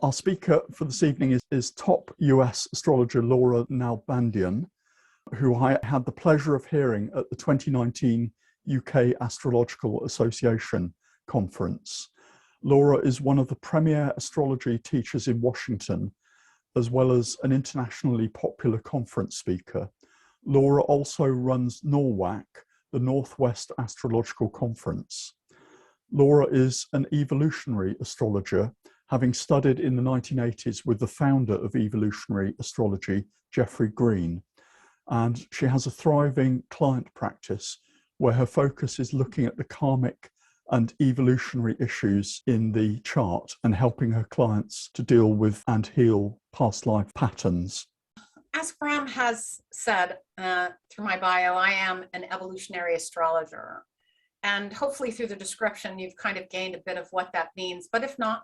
Our speaker for this evening is top US astrologer Laura Nalbandian, who I had the pleasure of hearing at the 2019 UK Astrological Association conference. Laura is one of the premier astrology teachers in Washington, as well as an internationally popular conference speaker. Laura also runs NORWAC, the Northwest Astrological Conference. Laura is an evolutionary astrologer, having studied in the 1980s with the founder of evolutionary astrology, Jeffrey Green. And she has a thriving client practice where her focus is looking at the karmic and evolutionary issues in the chart and helping her clients to deal with and heal past life patterns. As Graham has said through my bio, I am an evolutionary astrologer. And hopefully through the description, you've kind of gained a bit of what that means. But if not,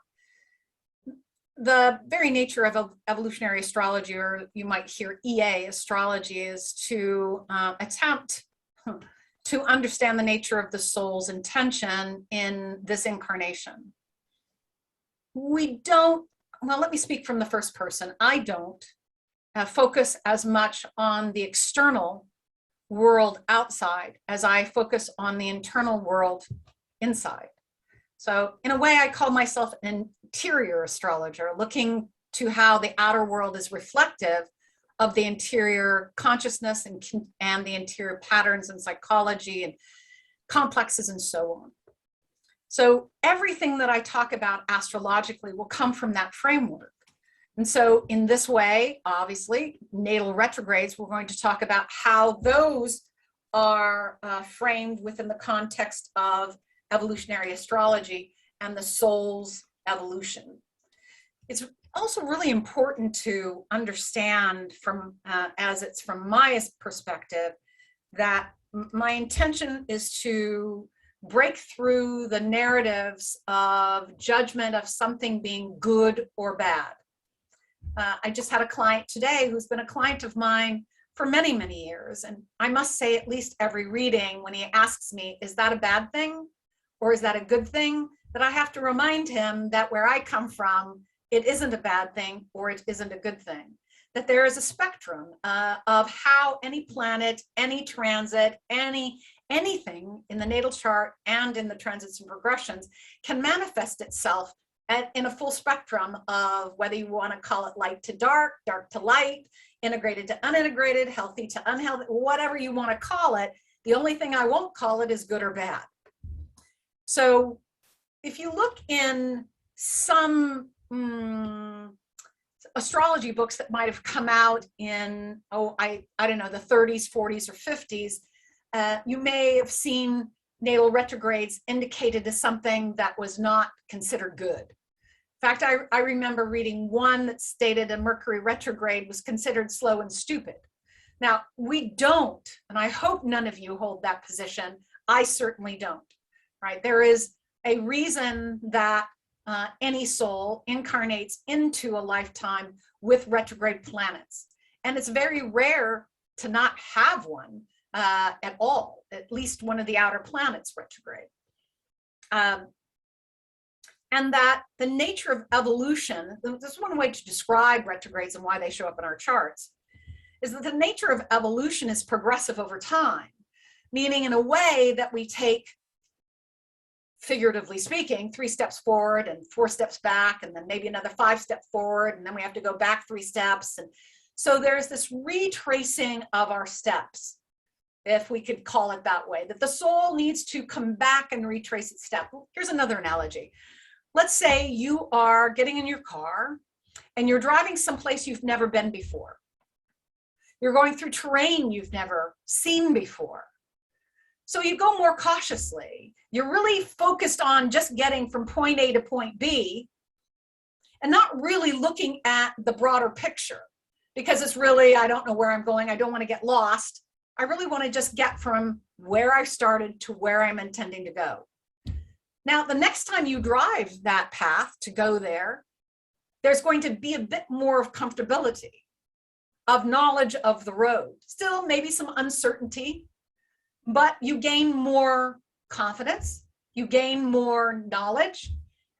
the very nature of evolutionary astrology, or you might hear EA astrology, is to attempt to understand the nature of the soul's intention in this incarnation. We don't, well, let me speak from the first person. I don't focus as much on the external world outside as I focus on the internal world inside. So in a way, I call myself an interior astrologer, looking to how the outer world is reflective of the interior consciousness and the interior patterns and psychology and complexes and so on. So everything that I talk about astrologically will come from that framework. And so in this way, obviously, natal retrogrades, we're going to talk about how those are framed within the context of evolutionary astrology and the soul's evolution. It's also really important to understand from, as it's from my perspective, that my intention is to break through the narratives of judgment of something being good or bad. I just had a client today who's been a client of mine for many, many years. And I must say, at least every reading, when he asks me, is that a bad thing? Or is that a good thing? That I have to remind him that where I come from, it isn't a bad thing or it isn't a good thing. That there is a spectrum of how any planet, any transit, anything in the natal chart and in the transits and progressions can manifest itself in a full spectrum of whether you want to call it light to dark, dark to light, integrated to unintegrated, healthy to unhealthy, whatever you want to call it. The only thing I won't call it is good or bad. So if you look in some astrology books that might have come out in, I don't know, the 30s, 40s, or 50s, you may have seen natal retrogrades indicated as something that was not considered good. In fact, I remember reading one that stated a Mercury retrograde was considered slow and stupid. Now, we don't, and I hope none of you hold that position. I certainly don't, right? There is a reason that any soul incarnates into a lifetime with retrograde planets. And it's very rare to not have one at all, at least one of the outer planets retrograde. And that the nature of evolution, this is one way to describe retrogrades and why they show up in our charts, is that the nature of evolution is progressive over time, meaning in a way that we take, figuratively speaking, 3 steps forward and 4 steps back, and then maybe another 5 steps forward, and then we have to go back 3 steps. And so there's this retracing of our steps, if we could call it that way, that the soul needs to come back and retrace its step. Here's another analogy. Let's say you are getting in your car and you're driving someplace you've never been before. You're going through terrain you've never seen before. So you go more cautiously. You're really focused on just getting from point A to point B and not really looking at the broader picture, because it's really, I don't know where I'm going. I don't want to get lost. I really want to just get from where I started to where I'm intending to go. Now, the next time you drive that path to go there, there's going to be a bit more of comfortability, of knowledge of the road. Still, maybe some uncertainty, but you gain more confidence, you gain more knowledge,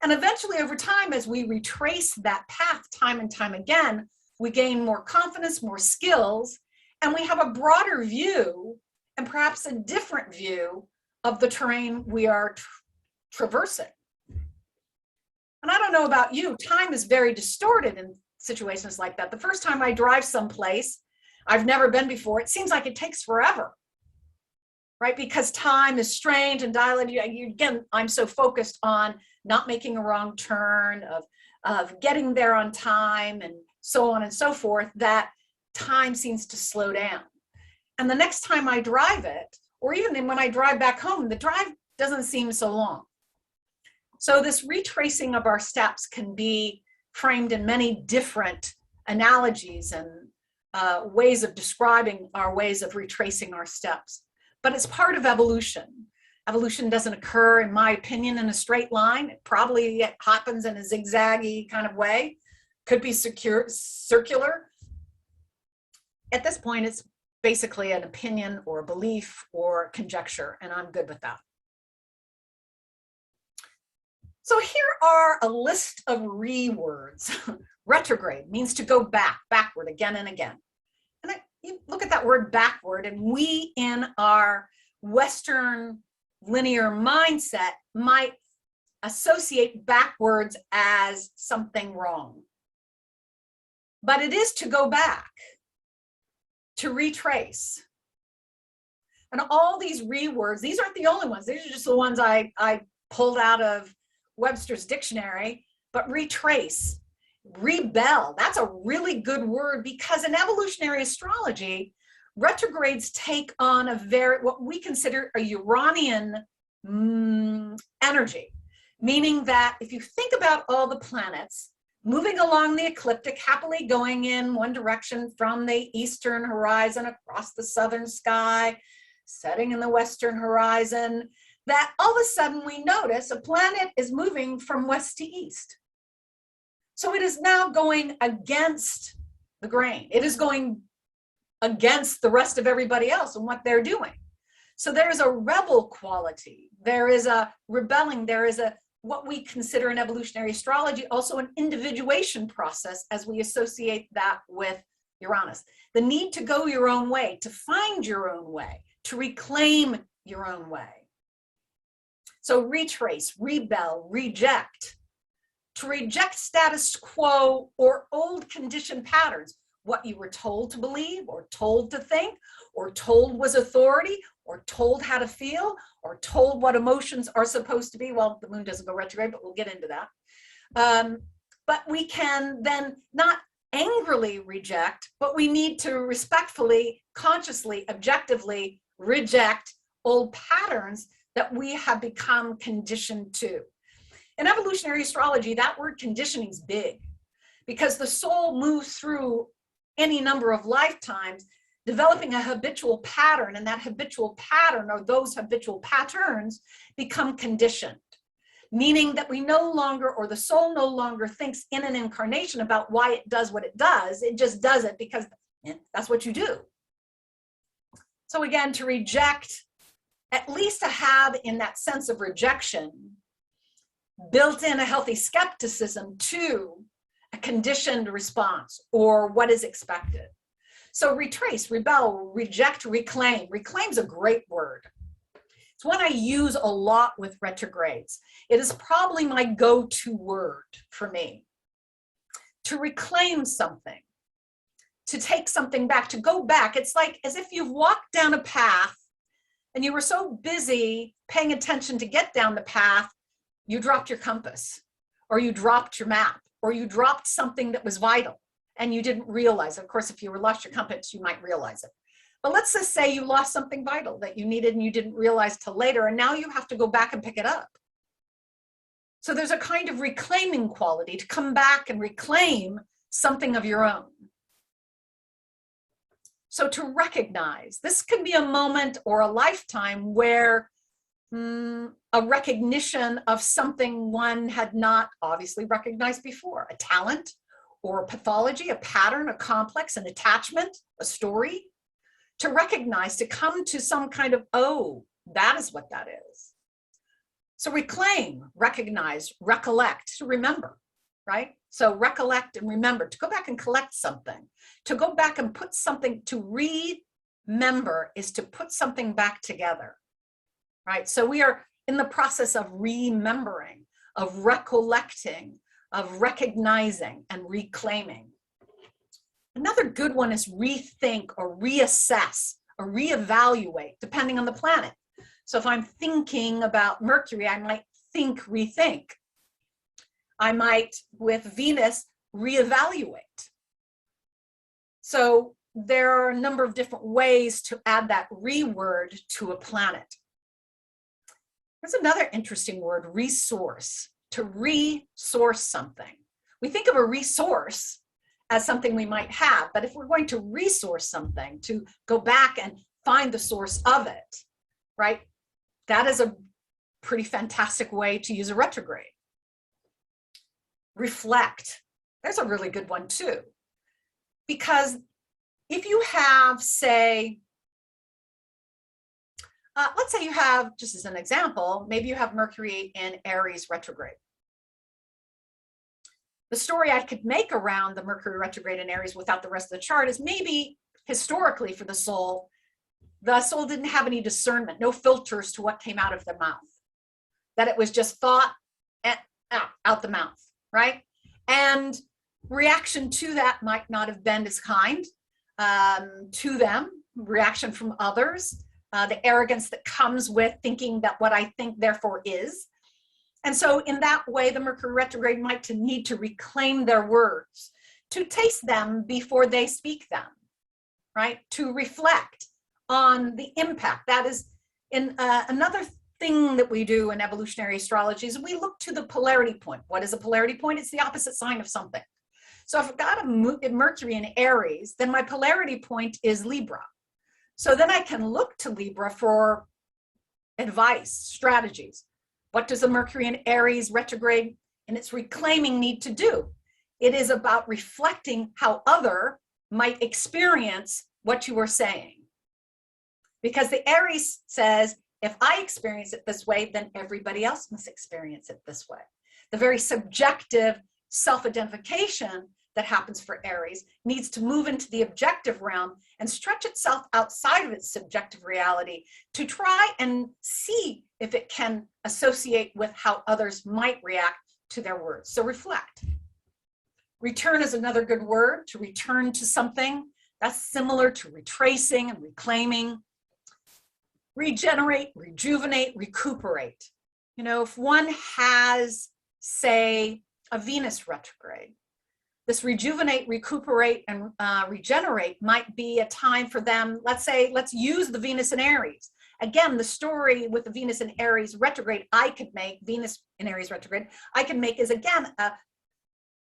And eventually over time, as we retrace that path time and time again, we gain more confidence, more skills, and we have a broader view and perhaps a different view of the terrain we are traversing. And I don't know about you, time is very distorted in situations like that. The first time I drive someplace I've never been before, it seems like it takes forever, right? Because time is strange and dilated. Again, I'm so focused on not making a wrong turn, of getting there on time and so on and so forth, that time seems to slow down. And the next time I drive it, or even when I drive back home, the drive doesn't seem so long. So this retracing of our steps can be framed in many different analogies and ways of describing our ways of retracing our steps. But it's part of evolution. Evolution doesn't occur, in my opinion, in a straight line. It probably happens in a zigzaggy kind of way. Could be circular. At this point, it's basically an opinion or a belief or conjecture, and I'm good with that. So here are a list of rewords. Retrograde means to go back, backward, again and again. And you look at that word backward, and we in our Western linear mindset might associate backwards as something wrong. But it is to go back, to retrace. And all these rewords, these aren't the only ones. These are just the ones I pulled out of Webster's dictionary. But retrace, rebel, that's a really good word, because in evolutionary astrology, retrogrades take on what we consider a Uranian energy, meaning that if you think about all the planets moving along the ecliptic, happily going in one direction from the eastern horizon across the southern sky, setting in the western horizon, that all of a sudden we notice a planet is moving from west to east. So it is now going against the grain. It is going against the rest of everybody else and what they're doing. So there is a rebel quality. There is a rebelling. There is what we consider in evolutionary astrology also an individuation process, as we associate that with Uranus. The need to go your own way, to find your own way, to reclaim your own way. So retrace, rebel, reject. To reject status quo or old conditioned patterns, what you were told to believe or told to think or told was authority or told how to feel or told what emotions are supposed to be. Well, the moon doesn't go retrograde, but we'll get into that. But we can then not angrily reject, but we need to respectfully, consciously, objectively reject old patterns that we have become conditioned to. In evolutionary astrology, that word conditioning is big, because the soul moves through any number of lifetimes developing a habitual pattern, and that habitual pattern or those habitual patterns become conditioned, meaning that we no longer, or the soul no longer thinks in an incarnation about why it does what it does. It just does it because that's what you do. So again, to reject, at least to have in that sense of rejection, built in a healthy skepticism to a conditioned response or what is expected. So retrace, rebel, reject, reclaim. Reclaim's a great word. It's one I use a lot with retrogrades. It is probably my go-to word for me. To reclaim something, to take something back, to go back. It's like as if you've walked down a path and you were so busy paying attention to get down the path, you dropped your compass, or you dropped your map, or you dropped something that was vital and you didn't realize it. Of course, if you lost your compass, you might realize it. But let's just say you lost something vital that you needed and you didn't realize till later, and now you have to go back and pick it up. So there's a kind of reclaiming quality, to come back and reclaim something of your own. So to recognize, this can be a moment or a lifetime where a recognition of something one had not obviously recognized before, a talent or a pathology, a pattern, a complex, an attachment, a story, to recognize, to come to some kind of, oh, that is what that is. So reclaim, recognize, recollect, to remember, right? So recollect and remember, to go back and collect something, to go back and put something, to remember is to put something back together, right? So we are in the process of remembering, of recollecting, of recognizing and reclaiming. Another good one is rethink or reassess or reevaluate, depending on the planet. So if I'm thinking about Mercury, I might think, rethink. I might, with Venus, reevaluate. So there are a number of different ways to add that reword to a planet. There's another interesting word, resource, to resource something. We think of a resource as something we might have, but if we're going to resource something, to go back and find the source of it, right? That is a pretty fantastic way to use a retrograde. Reflect. There's a really good one too. Because if you have, say, let's say you have, just as an example, maybe you have Mercury in Aries retrograde. The story I could make around the Mercury retrograde in Aries without the rest of the chart is maybe historically for the soul didn't have any discernment, no filters to what came out of their mouth, that it was just thought and out the mouth, right? And reaction to that might not have been as kind to them, reaction from others, the arrogance that comes with thinking that what I think therefore is. And so in that way, the Mercury retrograde might need to reclaim their words, to taste them before they speak them, right? To reflect on the impact. That is in another thing that we do in evolutionary astrology is we look to the polarity point. What is a polarity point? It's the opposite sign of something. So if I've got a Mercury in Aries, then my polarity point is Libra. So then I can look to Libra for advice, strategies. What does the Mercury in Aries retrograde and its reclaiming need to do? It is about reflecting how other might experience what you were saying. Because the Aries says, if I experience it this way, then everybody else must experience it this way. The very subjective self-identification that happens for Aries needs to move into the objective realm and stretch itself outside of its subjective reality to try and see if it can associate with how others might react to their words. So reflect. Return is another good word, to return to something. That's similar to retracing and reclaiming. Regenerate, rejuvenate, recuperate. You know, if one has, say, a Venus retrograde, this rejuvenate, recuperate, and regenerate might be a time for them. Let's say, let's use the Venus in Aries. Again, the story with the Venus in Aries retrograde I could make, Venus in Aries retrograde, I can make is again,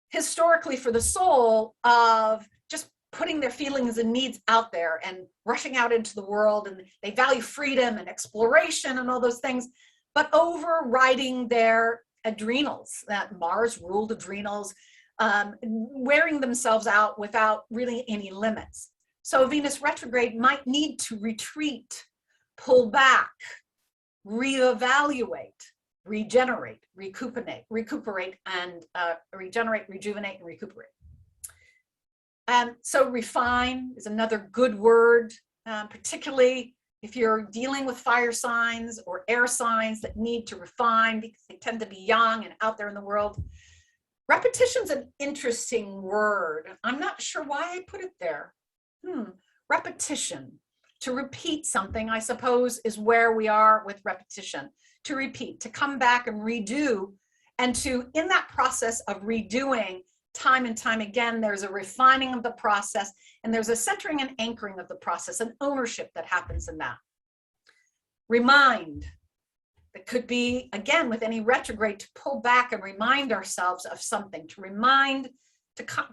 historically for the soul of just putting their feelings and needs out there and rushing out into the world, and they value freedom and exploration and all those things, but overriding their adrenals, that Mars ruled adrenals, wearing themselves out without really any limits. So Venus retrograde might need to retreat, pull back, reevaluate, regenerate, recuperate, and regenerate, rejuvenate, and recuperate. So refine is another good word, particularly if you're dealing with fire signs or air signs that need to refine because they tend to be young and out there in the world. Repetition's an interesting word. I'm not sure why I put it there. Repetition. To repeat something, I suppose, is where we are with repetition. To repeat, to come back and redo, and to, in that process of redoing time and time again, there's a refining of the process, and there's a centering and anchoring of the process, an ownership that happens in that. Remind. It could be, again, with any retrograde, to pull back and remind ourselves of something, to remind,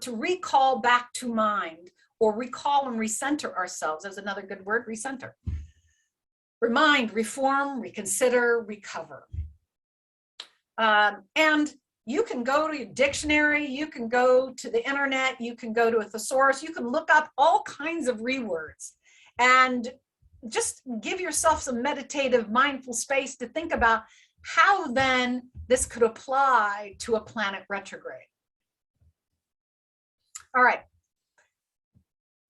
to recall back to mind, or recall and recenter ourselves. There's another good word, recenter. Remind, reform, reconsider, recover. And you can go to your dictionary, you can go to the internet, you can go to a thesaurus, you can look up all kinds of rewords and just give yourself some meditative, mindful space to think about how then this could apply to a planet retrograde. All right.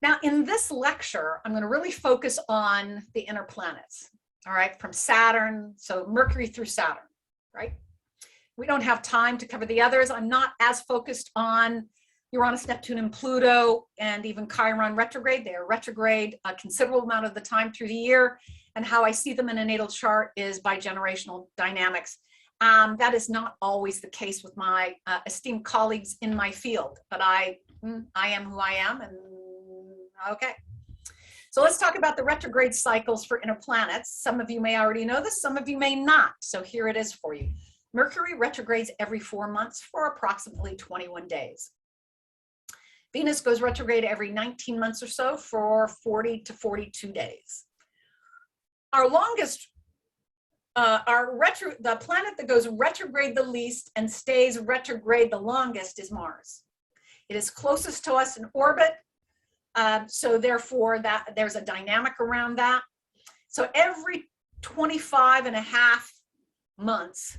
Now, in this lecture, I'm going to really focus on the inner planets, all right, from Saturn, so Mercury through Saturn, right? We don't have time to cover the others. I'm not as focused on Uranus, Neptune, and Pluto, and even Chiron retrograde. They are retrograde a considerable amount of the time through the year, and how I see them in a natal chart is by generational dynamics. That is not always the case with my esteemed colleagues in my field, but I am who I am, and okay. So let's talk about the retrograde cycles for inner planets. Some of you may already know this, some of you may not. So here it is for you. Mercury retrogrades every 4 months for approximately 21 days. Venus goes retrograde every 19 months or so for 40 to 42 days. Our longest, the planet that goes retrograde the least and stays retrograde the longest is Mars. It is closest to us in orbit. So therefore there's a dynamic around that. So every 25 and a half months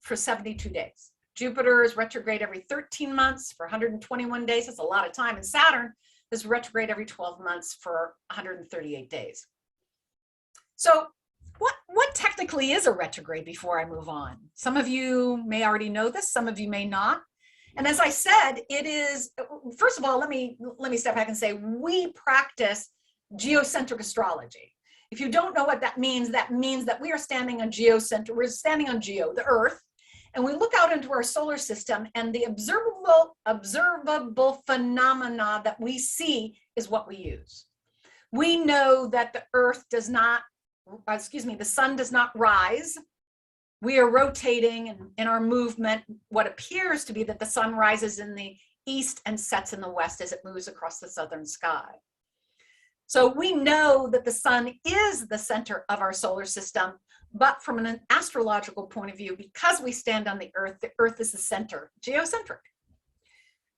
for 72 days. Jupiter is retrograde every 13 months for 121 days. That's a lot of time. And Saturn is retrograde every 12 months for 138 days. So what technically is a retrograde before I move on? Some of you may already know this, some of you may not. And as I said, it is, first of all, let me step back and say, we practice geocentric astrology. If you don't know what that means that we are standing on geocenter, we're standing on geo, the Earth, and we look out into our solar system, and the observable phenomena that we see is what we use. We know that the Earth does not, the sun does not rise. We are rotating in our movement. What appears to be that the sun rises in the east and sets in the west as it moves across the southern sky. So we know that the sun is the center of our solar system, but from an astrological point of view, because we stand on the Earth is the center, geocentric.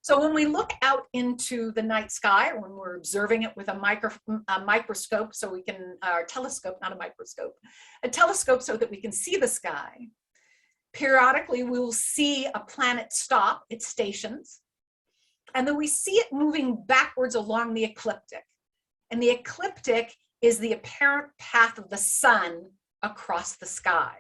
So when we look out into the night sky, or when we're observing it with a microscope, so we can, or telescope, not a microscope, a telescope so that we can see the sky, periodically we will see a planet stop, it stations, and then we see it moving backwards along the ecliptic. And the ecliptic is the apparent path of the sun across the sky.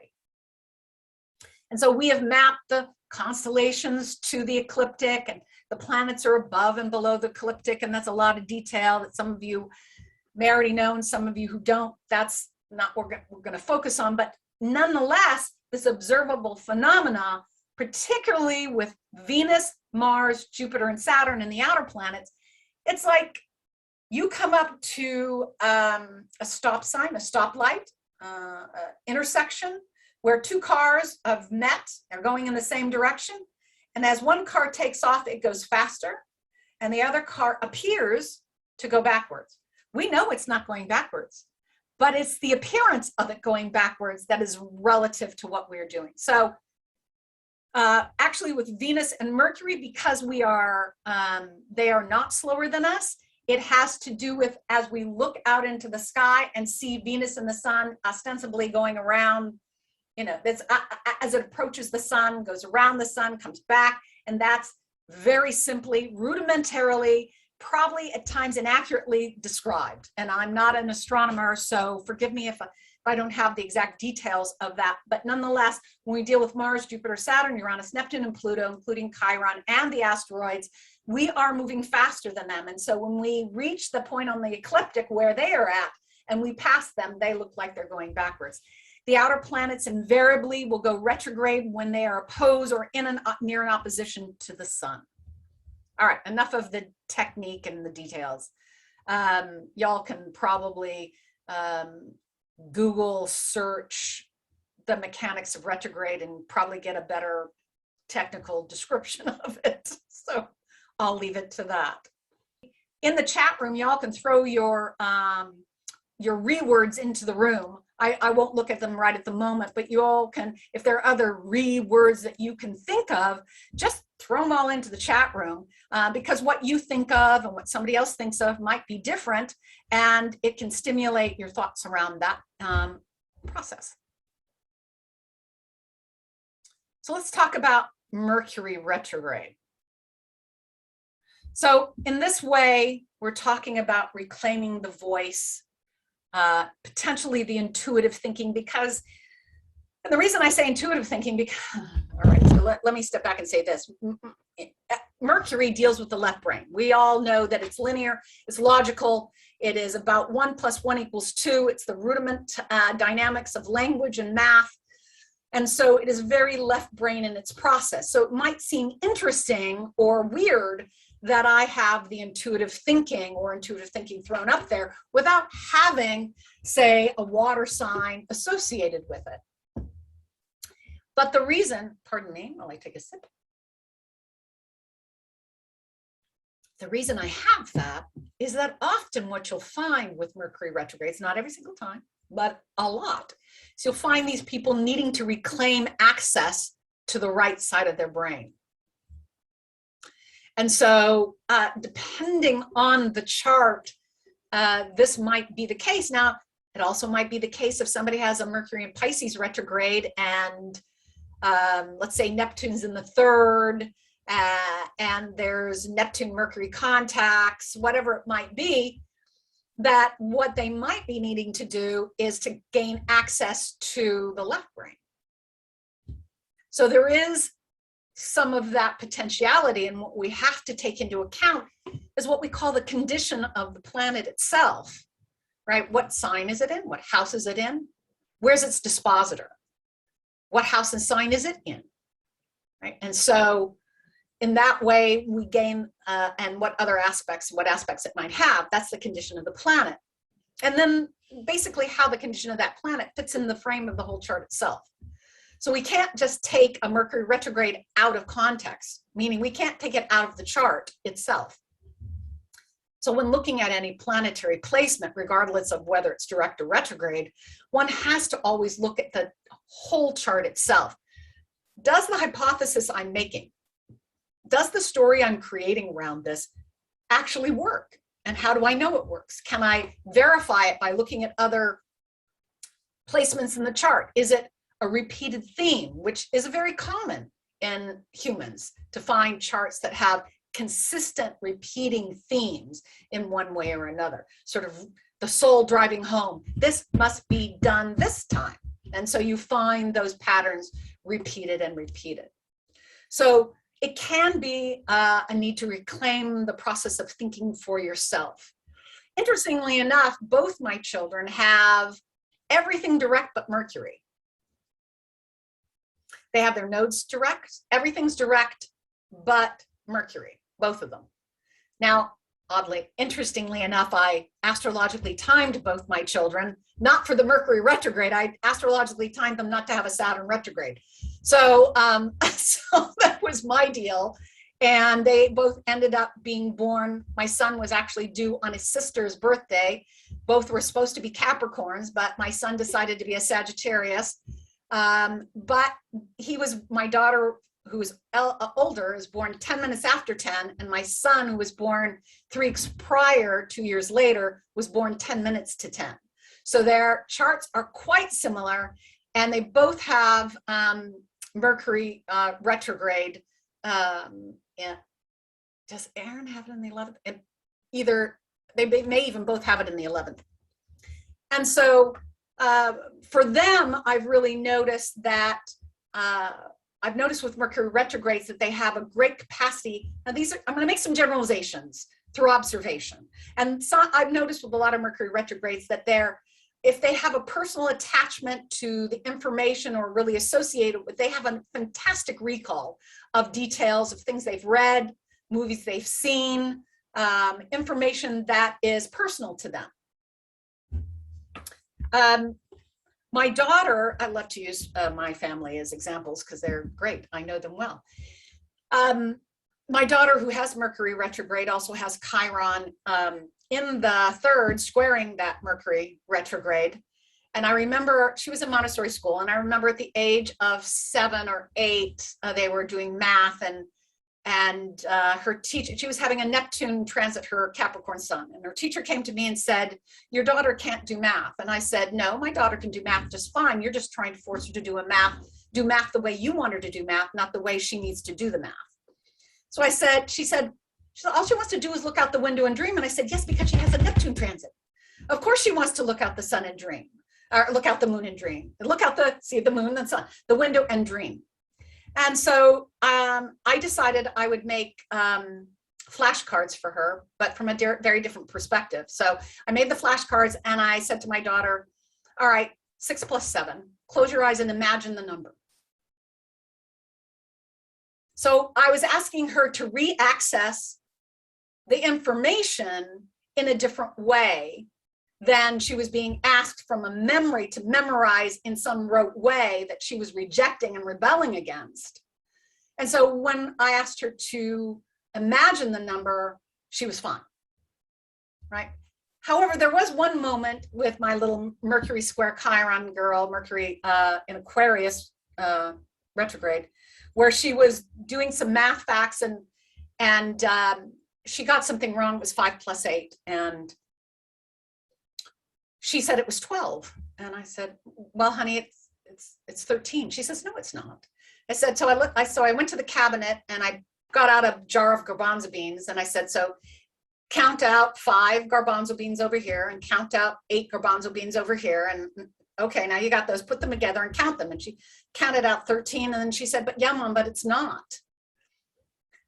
And so we have mapped the constellations to the ecliptic, and the planets are above and below the ecliptic, and that's a lot of detail that some of you may already know, and some of you who don't, that's not what we're going to focus on. But nonetheless, this observable phenomena, particularly with Venus, Mars, Jupiter, and Saturn and the outer planets, it's like you come up to a stop sign, a stoplight, intersection, where two cars have met, they're going in the same direction. And as one car takes off, it goes faster, and the other car appears to go backwards. We know it's not going backwards, but it's the appearance of it going backwards that is relative to what we're doing. So actually with Venus and Mercury, because we are, they are not slower than us, it has to do with, as we look out into the sky and see Venus and the sun ostensibly going around, you know, that's as it approaches the sun, goes around the sun, comes back, and that's very simply, rudimentarily, probably at times inaccurately described. And I'm not an astronomer, so forgive me if I don't have the exact details of that. But nonetheless, when we deal with Mars, Jupiter, Saturn, Uranus, Neptune, and Pluto, including Chiron and the asteroids, we are moving faster than them. And so when we reach the point on the ecliptic where they are at, and we pass them, they look like they're going backwards. The outer planets invariably will go retrograde when they are opposed or near an opposition to the sun. All right, enough of the technique and the details. Y'all can probably Google search the mechanics of retrograde and probably get a better technical description of it. So I'll leave it to that. In the chat room, y'all can throw your rewords into the room. I won't look at them right at the moment, but you all can, if there are other rewords that you can think of, just throw them all into the chat room, because what you think of and what somebody else thinks of might be different, and it can stimulate your thoughts around that process. So let's talk about Mercury retrograde. So in this way, we're talking about reclaiming the voice, potentially the intuitive thinking, because, and the reason I say intuitive thinking, because, all right, so let me step back and say this. Mercury deals with the left brain. We all know that it's linear, it's logical, it is about 1 + 1 = 2. It's the rudiment dynamics of language and math. And so it is very left brain in its process. So it might seem interesting or weird that I have the intuitive thinking or intuitive thinking thrown up there without having, say, a water sign associated with it. But the reason, pardon me while I take a sip. The reason I have that is that often what you'll find with Mercury retrogrades, not every single time, but a lot. So you'll find these people needing to reclaim access to the right side of their brain. And so depending on the chart, this might be the case. Now, it also might be the case if somebody has a Mercury in Pisces retrograde and let's say Neptune's in the 3rd, and there's Neptune Mercury contacts, whatever it might be, that what they might be needing to do is to gain access to the left brain. So there is some of that potentiality, and what we have to take into account is what we call the condition of the planet itself, right? What sign is it in? What house is it in? Where's its dispositor? What house and sign is it in, right? And so in that way, we gain, and what aspects it might have, that's the condition of the planet. And then basically how the condition of that planet fits in the frame of the whole chart itself. So we can't just take a Mercury retrograde out of context, meaning we can't take it out of the chart itself. So when looking at any planetary placement, regardless of whether it's direct or retrograde, one has to always look at the whole chart itself. Does the hypothesis I'm making, does the story I'm creating around this actually work? And how do I know it works? Can I verify it by looking at other placements in the chart? Is it a repeated theme, which is very common in humans, to find charts that have consistent repeating themes in one way or another, sort of the soul driving home. This must be done this time. And so you find those patterns repeated and repeated. So it can be a need to reclaim the process of thinking for yourself. Interestingly enough, both my children have everything direct but Mercury. They have their nodes direct, everything's direct but Mercury, both of them. Now, oddly, interestingly enough, I astrologically timed both my children, not for the Mercury retrograde, I astrologically timed them not to have a Saturn retrograde. So, so that was my deal. And they both ended up being born. My son was actually due on his sister's birthday. Both were supposed to be Capricorns, but my son decided to be a Sagittarius. But my daughter, who was older, is born 10 minutes after 10, and my son, who was born 3 weeks prior, 2 years later, was born 10 minutes to 10. So their charts are quite similar, and they both have Mercury retrograde. Yeah. Does Aaron have it in the 11th? And either they may even both have it in the 11th. And so for them, I've really noticed that I've noticed with Mercury retrogrades that they have a great capacity. Now I'm going to make some generalizations through observation. And so I've noticed with a lot of Mercury retrogrades that if they have a personal attachment to the information or really associated with, they have a fantastic recall of details of things they've read, movies they've seen, information that is personal to them. My daughter, I love to use my family as examples because they're great. I know them well. My daughter, who has Mercury retrograde, also has Chiron in the 3rd, squaring that Mercury retrograde. And I remember she was in Montessori school, and I remember at the age of 7 or 8, they were doing math, and and her teacher, she was having a Neptune transit her Capricorn sun, and her teacher came to me and said, your daughter can't do math. And I said, no, my daughter can do math just fine. You're just trying to force her to do math the way you want her to do math, not the way she needs to do the math. So she said, all she wants to do is look out the window and dream. And I said, yes, because she has a Neptune transit. Of course she wants to look out the sun and dream, or look out the moon and dream, look out see the moon and sun, the window and dream. And so I decided I would make flashcards for her, but from a very different perspective. So I made the flashcards and I said to my daughter, all right, 6 plus 7, close your eyes and imagine the number. So I was asking her to re-access the information in a different way than she was being asked from a memory to memorize in some rote way that she was rejecting and rebelling against. And so when I asked her to imagine the number, she was fine, right? However, there was one moment with my little Mercury square Chiron girl, Mercury in Aquarius retrograde, where she was doing some math facts and she got something wrong. It was 5 plus 8. And she said it was 12. And I said, well, honey, it's 13. She says, no, it's not. I said, so I went to the cabinet and I got out a jar of garbanzo beans. And I said, so count out 5 garbanzo beans over here and count out 8 garbanzo beans over here. And okay, now you got those, put them together and count them. And she counted out 13. And then she said, but yeah, Mom, but it's not.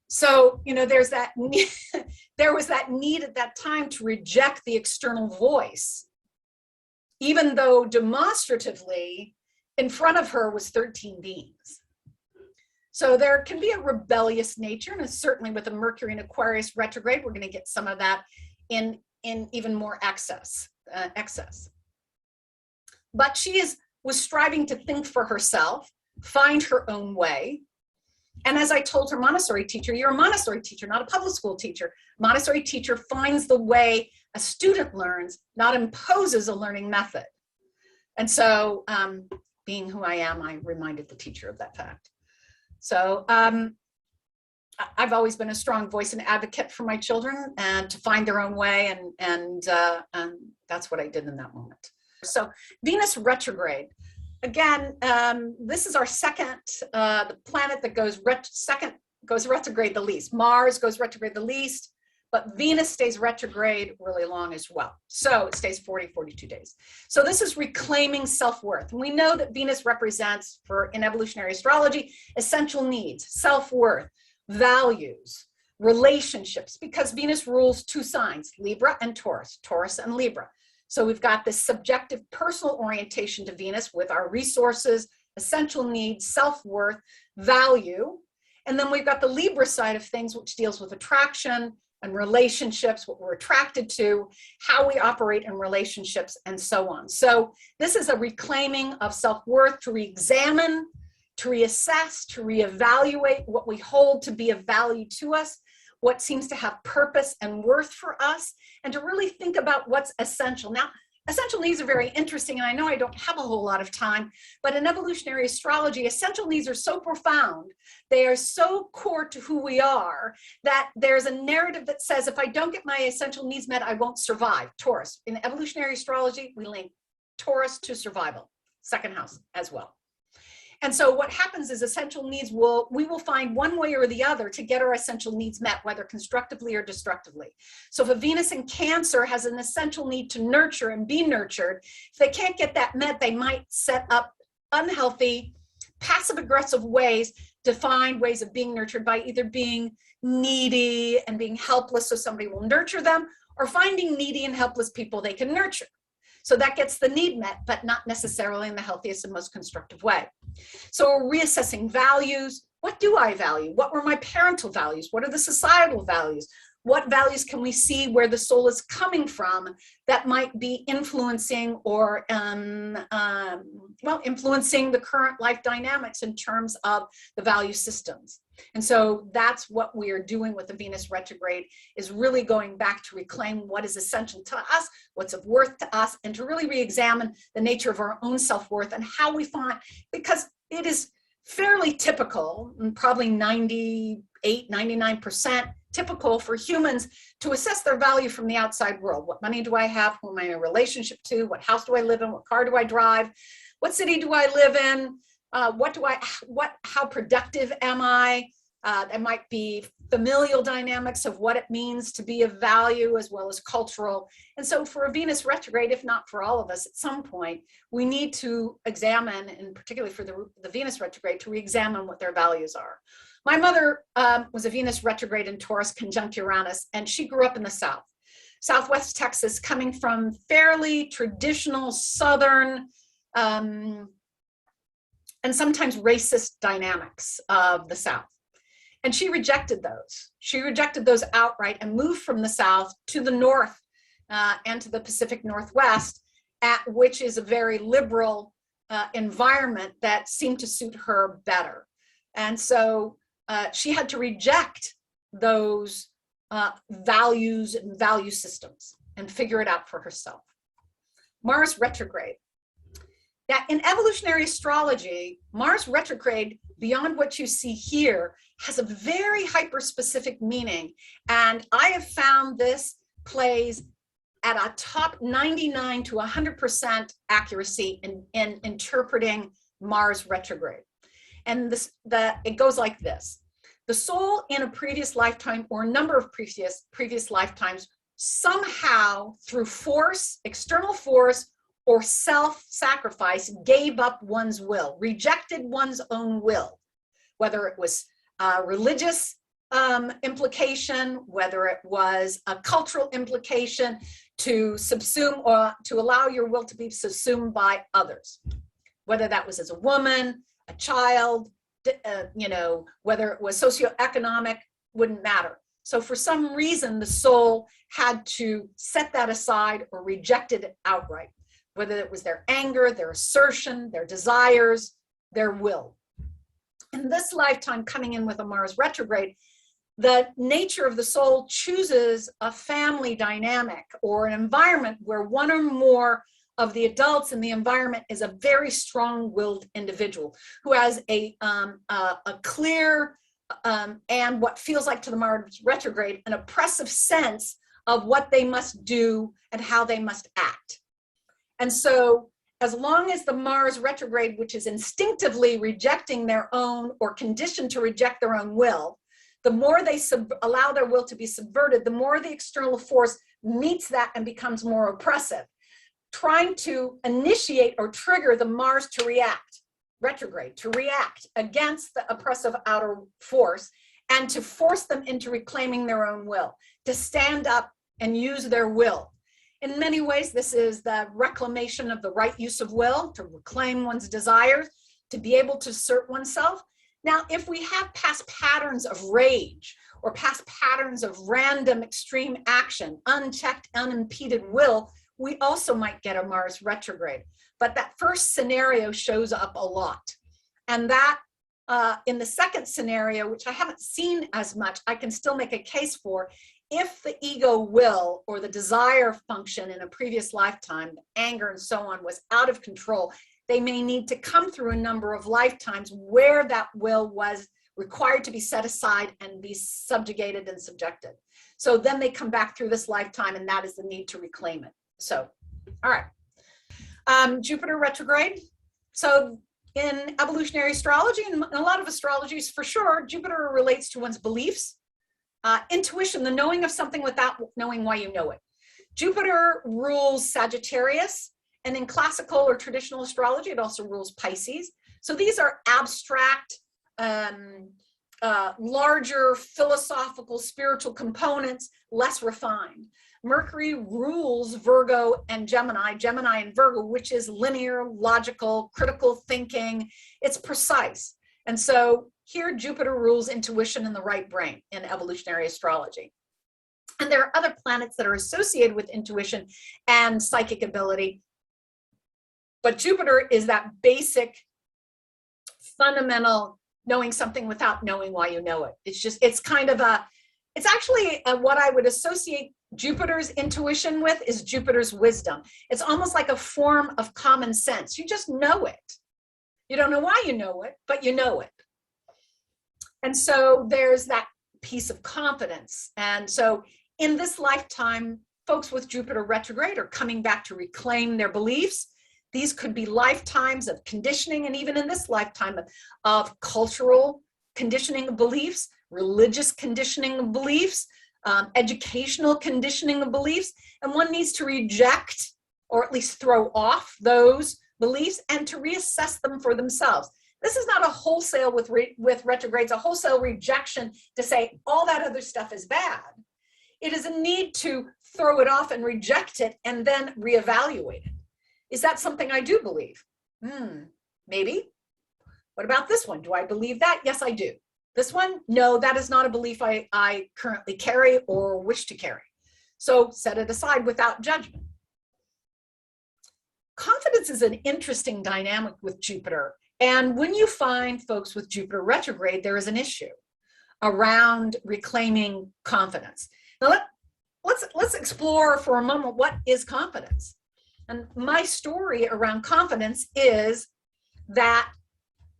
So, there's that need, there was that need at that time to reject the external voice, even though demonstratively in front of her was 13 beings. So there can be a rebellious nature, and certainly with a Mercury in Aquarius retrograde, we're going to get some of that in even more excess. But she was striving to think for herself, find her own way. And as I told her Montessori teacher, you're a Montessori teacher, not a public school teacher. Montessori teacher finds the way a student learns, not imposes a learning method. And so being who I am, I reminded the teacher of that fact. So I've always been a strong voice and advocate for my children and to find their own way. And that's what I did in that moment. So Venus retrograde. Again, this is our second, the planet that goes retrograde the least. Mars goes retrograde the least, but Venus stays retrograde really long as well. So it stays 42 days. So this is reclaiming self-worth. And we know that Venus represents, in evolutionary astrology, essential needs, self-worth, values, relationships, because Venus rules 2 signs, Libra and Taurus, Taurus and Libra. So we've got this subjective personal orientation to Venus with our resources, essential needs, self-worth, value. And then we've got the Libra side of things, which deals with attraction and relationships, what we're attracted to, how we operate in relationships, and so on. So this is a reclaiming of self-worth, to re-examine, to reassess, to reevaluate what we hold to be of value to us, what seems to have purpose and worth for us, and to really think about what's essential. Now, essential needs are very interesting, and I know I don't have a whole lot of time, but in evolutionary astrology, essential needs are so profound, they are so core to who we are, that there's a narrative that says, if I don't get my essential needs met, I won't survive. Taurus. In evolutionary astrology, we link Taurus to survival, second house as well. And so what happens is essential needs we will find one way or the other to get our essential needs met, whether constructively or destructively. So if a Venus in Cancer has an essential need to nurture and be nurtured, if they can't get that met, they might set up unhealthy, passive aggressive ways to find ways of being nurtured by either being needy and being helpless so somebody will nurture them, or finding needy and helpless people they can nurture. So that gets the need met, but not necessarily in the healthiest and most constructive way. So we're reassessing values. What do I value? What were my parental values? What are the societal values? What values can we see where the soul is coming from that might be influencing or influencing the current life dynamics in terms of the value systems? And so that's what we are doing with the Venus retrograde, is really going back to reclaim what is essential to us, what's of worth to us, and to really re-examine the nature of our own self-worth and how we find, because it is fairly typical, and probably 98, 99% typical for humans to assess their value from the outside world. What money do I have? Who am I in a relationship to? What house do I live in? What car do I drive? What city do I live in? How productive am I? There might be familial dynamics of what it means to be of value, as well as cultural. And so for a Venus retrograde, if not for all of us, at some point, we need to examine, and particularly for the Venus retrograde, to re-examine what their values are. My mother was a Venus retrograde in Taurus conjunct Uranus, and she grew up in the South, Southwest Texas, coming from fairly traditional Southern and sometimes racist dynamics of the South. And she rejected those. She rejected those outright and moved from the South to the North and to the Pacific Northwest, which is a very liberal environment that seemed to suit her better. And so she had to reject those values and value systems and figure it out for herself. Mars retrograde. Now, in evolutionary astrology, Mars retrograde, beyond what you see here, has a very hyper-specific meaning. And I have found this plays at a top 99 to 100% accuracy in interpreting Mars retrograde. And it goes like this. The soul in a previous lifetime or a number of previous lifetimes somehow through force, external force, or self-sacrifice gave up one's will, rejected one's own will, whether it was religious implication, whether it was a cultural implication to subsume or to allow your will to be subsumed by others, whether that was as a woman, a child, whether it was socioeconomic, wouldn't matter. So for some reason, the soul had to set that aside or rejected it outright, whether it was their anger, their assertion, their desires, their will. In this lifetime, coming in with a Mars retrograde, the nature of the soul chooses a family dynamic or an environment where one or more of the adults in the environment is a very strong-willed individual who has a clear and what feels like to the Mars retrograde, an oppressive sense of what they must do and how they must act. And so as long as the Mars retrograde, which is instinctively rejecting their own or conditioned to reject their own will, the more they allow their will to be subverted, the more the external force meets that and becomes more oppressive, trying to initiate or trigger the Mars to react, retrograde, to react against the oppressive outer force and to force them into reclaiming their own will, to stand up and use their will. In many ways, this is the reclamation of the right use of will, to reclaim one's desires, to be able to assert oneself. Now, if we have past patterns of rage or past patterns of random extreme action, unchecked, unimpeded will, we also might get a Mars retrograde. But that first scenario shows up a lot. And that in the second scenario, which I haven't seen as much, I can still make a case for, if the ego will or the desire function in a previous lifetime, anger and so on, was out of control, they may need to come through a number of lifetimes where that will was required to be set aside and be subjugated and subjected. So then they come back through this lifetime, and that is the need to reclaim it. So, all right. Jupiter retrograde. So in evolutionary astrology, and a lot of astrologies for sure, Jupiter relates to one's beliefs, intuition, the knowing of something without knowing why you know it. Jupiter rules Sagittarius, and in classical or traditional astrology, it also rules Pisces. So these are abstract, larger philosophical, spiritual components, less refined. Mercury rules Virgo and Gemini and Virgo, which is linear, logical, critical thinking. It's precise. And so here Jupiter rules intuition in the right brain in evolutionary astrology. And there are other planets that are associated with intuition and psychic ability. But Jupiter is that basic, fundamental knowing something without knowing why you know it. It's kind of it's actually what I would associate Jupiter's intuition with is Jupiter's wisdom. It's almost like a form of common sense. You just know it. You don't know why you know it, but you know it. And so there's that piece of confidence. And so in this lifetime, folks with Jupiter retrograde are coming back to reclaim their beliefs. These could be lifetimes of conditioning, and even in this lifetime of cultural conditioning of beliefs, religious conditioning of beliefs, educational conditioning of beliefs. And one needs to reject, or at least throw off, those beliefs and to reassess them for themselves. This is not a wholesale with retrogrades, a wholesale rejection to say all that other stuff is bad. It is a need to throw it off and reject it and then reevaluate it. Is that something I do believe? Maybe. What about this one? Do I believe that? Yes, I do. This one? No, that is not a belief I currently carry or wish to carry. So set it aside without judgment. Confidence is an interesting dynamic with Jupiter. And when you find folks with Jupiter retrograde, there is an issue around reclaiming confidence. Now, let's explore for a moment, what is confidence? And my story around confidence is that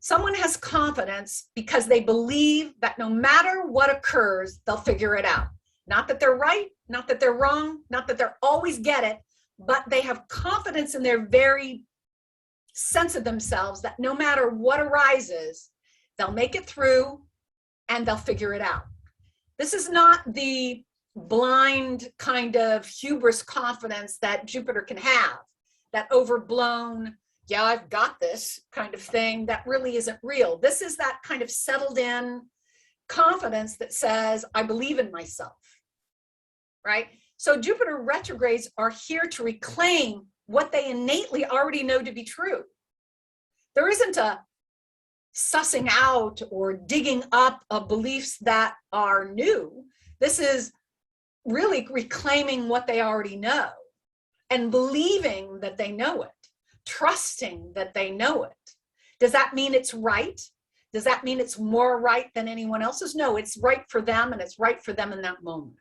someone has confidence because they believe that no matter what occurs, they'll figure it out. Not that they're right, not that they're wrong, not that they'll always get it, but they have confidence in their very sense of themselves that no matter what arises, they'll make it through and they'll figure it out. This is not the blind kind of hubris confidence that Jupiter can have, that overblown, yeah, I've got this kind of thing that really isn't real. This is that kind of settled in confidence that says, I believe in myself, right? So Jupiter retrogrades are here to reclaim what they innately already know to be true. There isn't a sussing out or digging up of beliefs that are new. This is really reclaiming what they already know and believing that they know it, trusting that they know it. Does that mean it's right? Does that mean it's more right than anyone else's? No, it's right for them, and it's right for them in that moment.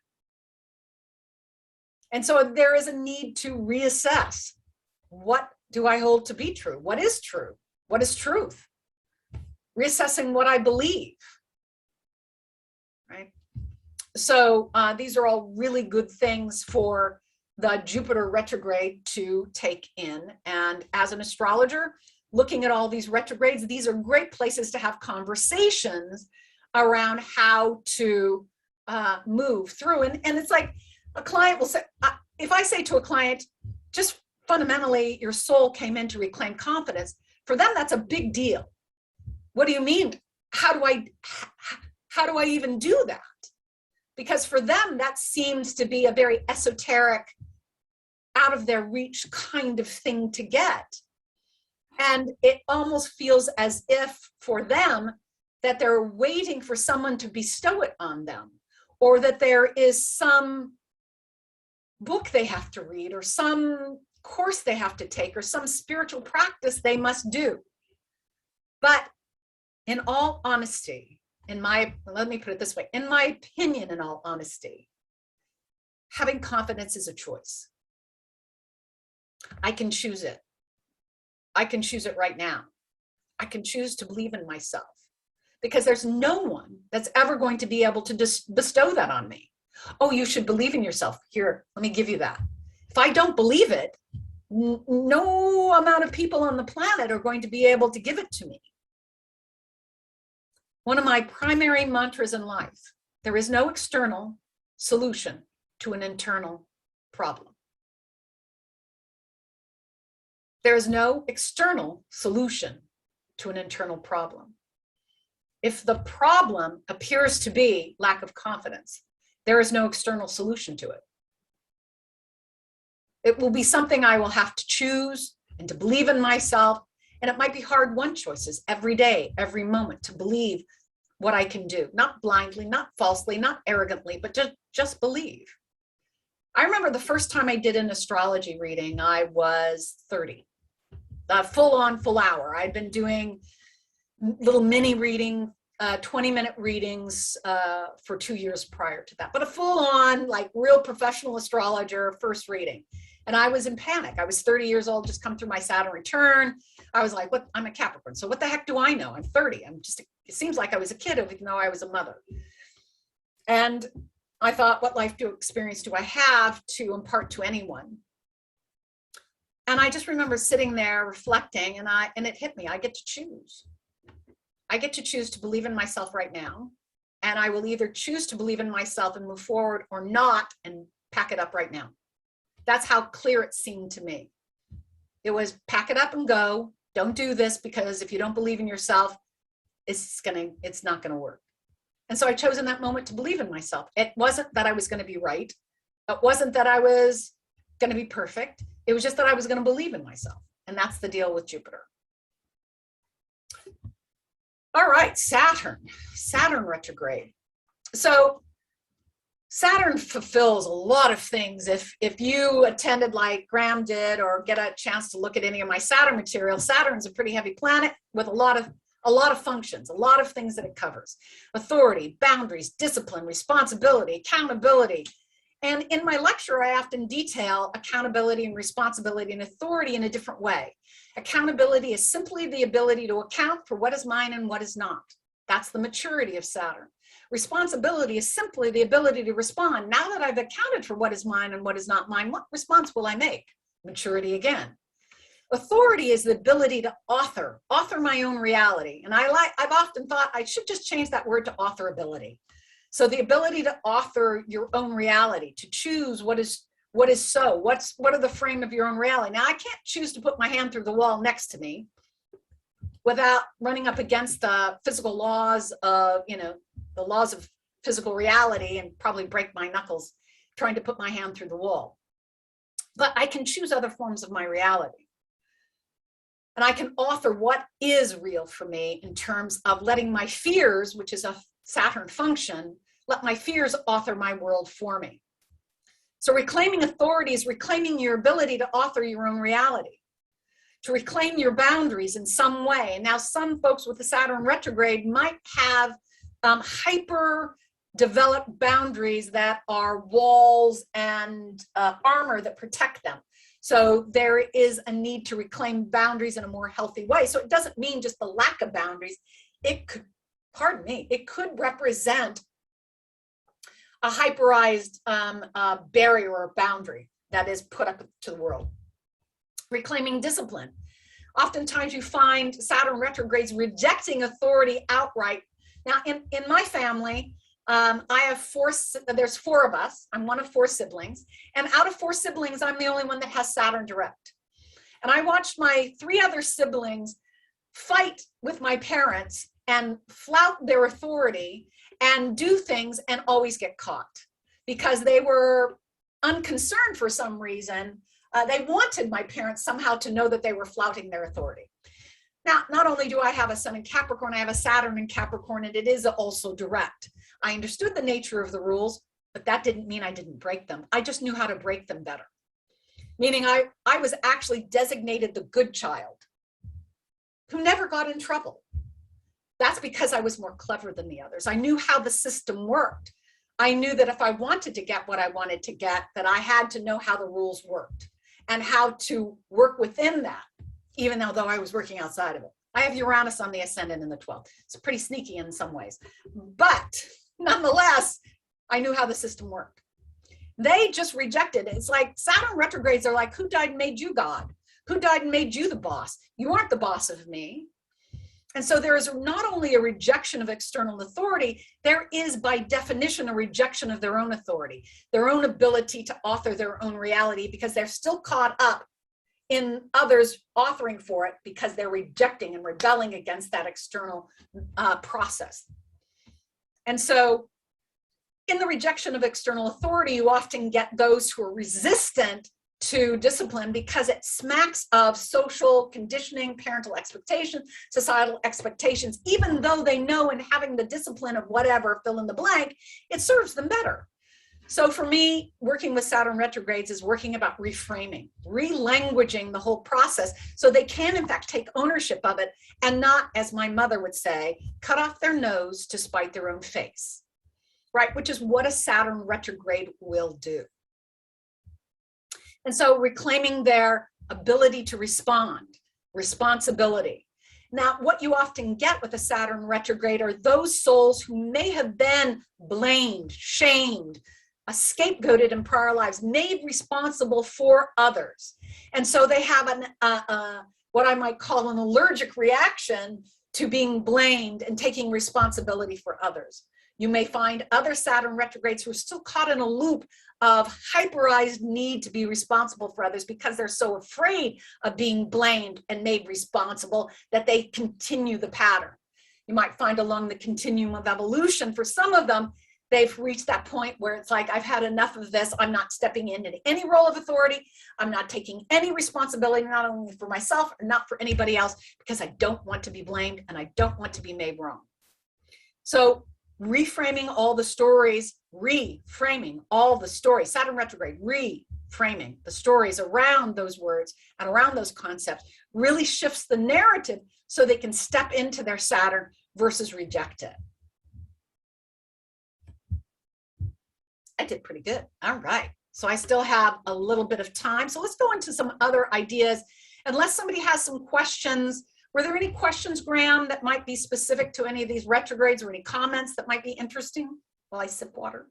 And so there is a need to reassess. What do I hold to be true? What is true? What is truth? Reassessing what I believe, right? So these are all really good things for the Jupiter retrograde to take in. And as an astrologer, looking at all these retrogrades, these are great places to have conversations around how to move through. And it's like a client will say, if I say to a client, just fundamentally, your soul came in to reclaim confidence, for them, that's a big deal. What do you mean? How do I even do that? Because for them, that seems to be a very esoteric, out of their reach kind of thing to get. And it almost feels as if for them that they're waiting for someone to bestow it on them, or that there is some book they have to read, or some course they have to take, or some spiritual practice they must do. But in all honesty, let me put it this way, in my opinion, in all honesty, having confidence is a choice. I can choose it. I can choose it right now. I can choose to believe in myself, because there's no one that's ever going to be able to bestow that on me. Oh, you should believe in yourself. Here, let me give you that. If I don't believe it, no amount of people on the planet are going to be able to give it to me. One of my primary mantras in life, there is no external solution to an internal problem. There is no external solution to an internal problem. If the problem appears to be lack of confidence, there is no external solution to it. It will be something I will have to choose and to believe in myself. And it might be hard-won choices every day, every moment, to believe what I can do. Not blindly, not falsely, not arrogantly, but just believe. I remember the first time I did an astrology reading, I was 30. Full-on, full hour. I'd been doing little mini reading, 20-minute readings for 2 years prior to that. But a full-on, like real professional astrologer first reading. And I was in panic. I was 30 years old, just come through my Saturn return. I was like, what? I'm a Capricorn. So what the heck do I know? I'm 30. It seems like I was a kid, even though I was a mother. And I thought, what life experience do I have to impart to anyone? And I just remember sitting there reflecting, and it hit me. I get to choose. I get to choose to believe in myself right now. And I will either choose to believe in myself and move forward or not and pack it up right now. That's how clear it seemed to me. It was pack it up and go. Don't do this, because if you don't believe in yourself, it's not going to work. And so I chose in that moment to believe in myself. It wasn't that I was going to be right. It wasn't that I was going to be perfect. It was just that I was going to believe in myself. And that's the deal with Jupiter. All right, Saturn retrograde. So Saturn fulfills a lot of things. If you attended like Graham did, or get a chance to look at any of my Saturn material, Saturn's a pretty heavy planet with a lot of functions, a lot of things that it covers: authority, boundaries, discipline, responsibility, accountability. And in my lecture, I often detail accountability and responsibility and authority in a different way. Accountability is simply the ability to account for what is mine and what is not. That's the maturity of Saturn. Responsibility is simply the ability to respond. Now that I've accounted for what is mine and what is not mine, what response will I make? Maturity again. Authority is the ability to author my own reality. And I've often thought I should just change that word to authorability. So the ability to author your own reality, to choose what is so, what are the frame of your own reality. Now I can't choose to put my hand through the wall next to me without running up against the physical laws of, the laws of physical reality, and probably break my knuckles trying to put my hand through the wall. But I can choose other forms of my reality. And I can author what is real for me in terms of letting my fears, which is a Saturn function, let my fears author my world for me. So reclaiming authority is reclaiming your ability to author your own reality, to reclaim your boundaries in some way. And now some folks with the Saturn retrograde might have hyper developed boundaries that are walls and armor that protect them. So there is a need to reclaim boundaries in a more healthy way. So it doesn't mean just the lack of boundaries. It could, it could represent a hyperized barrier or boundary that is put up to the world. Reclaiming discipline. Oftentimes you find Saturn retrogrades rejecting authority outright. Now in my family, I have there's 4 of us. I'm one of 4 siblings. And out of 4 siblings, I'm the only one that has Saturn direct. And I watched my 3 other siblings fight with my parents and flout their authority and do things and always get caught because they were unconcerned for some reason. They wanted my parents somehow to know that they were flouting their authority. Now, not only do I have a sun in Capricorn, I have a Saturn in Capricorn, and it is also direct. I understood the nature of the rules, but that didn't mean I didn't break them. I just knew how to break them better. Meaning I was actually designated the good child who never got in trouble. That's because I was more clever than the others. I knew how the system worked. I knew that if I wanted to get what I wanted to get, that I had to know how the rules worked and how to work within that, even though I was working outside of it. I have Uranus on the ascendant in the 12th. It's pretty sneaky in some ways. But nonetheless, I knew how the system worked. They just rejected it. It's like Saturn retrogrades are like, who died and made you God? Who died and made you the boss? You aren't the boss of me. And so there is not only a rejection of external authority, there is by definition a rejection of their own authority, their own ability to author their own reality, because they're still caught up in others authoring for it because they're rejecting and rebelling against that external process. And so in the rejection of external authority, you often get those who are resistant to discipline because it smacks of social conditioning, parental expectations, societal expectations, even though they know in having the discipline of whatever, fill in the blank, it serves them better. So for me, working with Saturn retrogrades is working about reframing, relanguaging the whole process so they can in fact take ownership of it and not, as my mother would say, cut off their nose to spite their own face, right? Which is what a Saturn retrograde will do. And so reclaiming their ability to respond, responsibility. Now, what you often get with a Saturn retrograde are those souls who may have been blamed, shamed, scapegoated in prior lives, made responsible for others. And so they have what I might call an allergic reaction to being blamed and taking responsibility for others. You may find other Saturn retrogrades who are still caught in a loop of hyperized need to be responsible for others because they're so afraid of being blamed and made responsible that they continue the pattern. You might find along the continuum of evolution, for some of them, they've reached that point where it's like, I've had enough of this. I'm not stepping into any role of authority. I'm not taking any responsibility, not only for myself or not for anybody else, because I don't want to be blamed and I don't want to be made wrong. So reframing all the stories, reframing all the stories, Saturn retrograde, reframing the stories around those words and around those concepts really shifts the narrative so they can step into their Saturn versus reject it. I did pretty good. All right. So I still have a little bit of time. So let's go into some other ideas. Unless somebody has some questions. Were there any questions, Graham, that might be specific to any of these retrogrades, or any comments that might be interesting while I sip water?